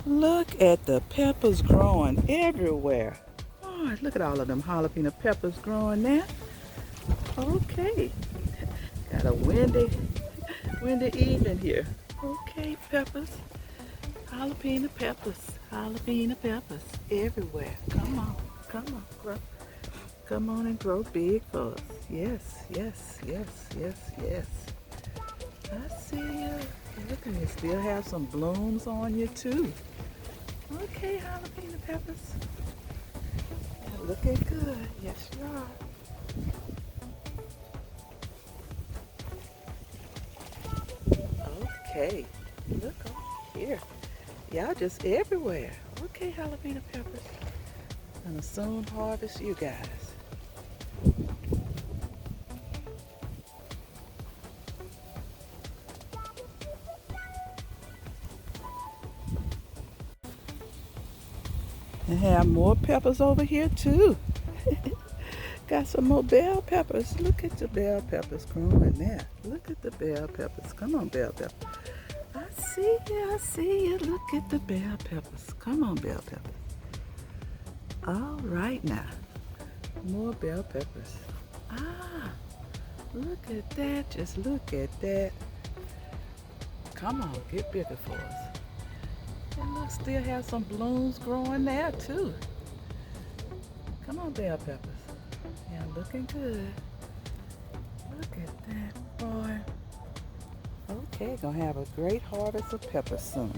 Look at the peppers growing everywhere. Oh, look at all of them jalapeno peppers growing there. Okay, got a windy evening here. Okay, peppers, jalapeno peppers everywhere. Come on, grow. Come on and grow big for us. Yes, yes, yes, yes, yes. I see you. Look at you still have some blooms on you too. Okay, jalapeno peppers. Looking good. Yes, you are. Okay. Look over here. Y'all just everywhere. Okay, jalapeno peppers. Gonna soon harvest you guys. And have more peppers over here too. Got some more bell peppers. Look at the bell peppers growing there. Look at the bell peppers. Come on, bell peppers. I see you. I see you. Look at the bell peppers. Come on, bell peppers. All right now. More bell peppers. Ah, look at that. Just look at that. Come on, get bigger for us. And look, still have some blooms growing there too. Come on, bell peppers. Yeah, looking good. Look at that, boy. Okay, gonna have a great harvest of peppers soon.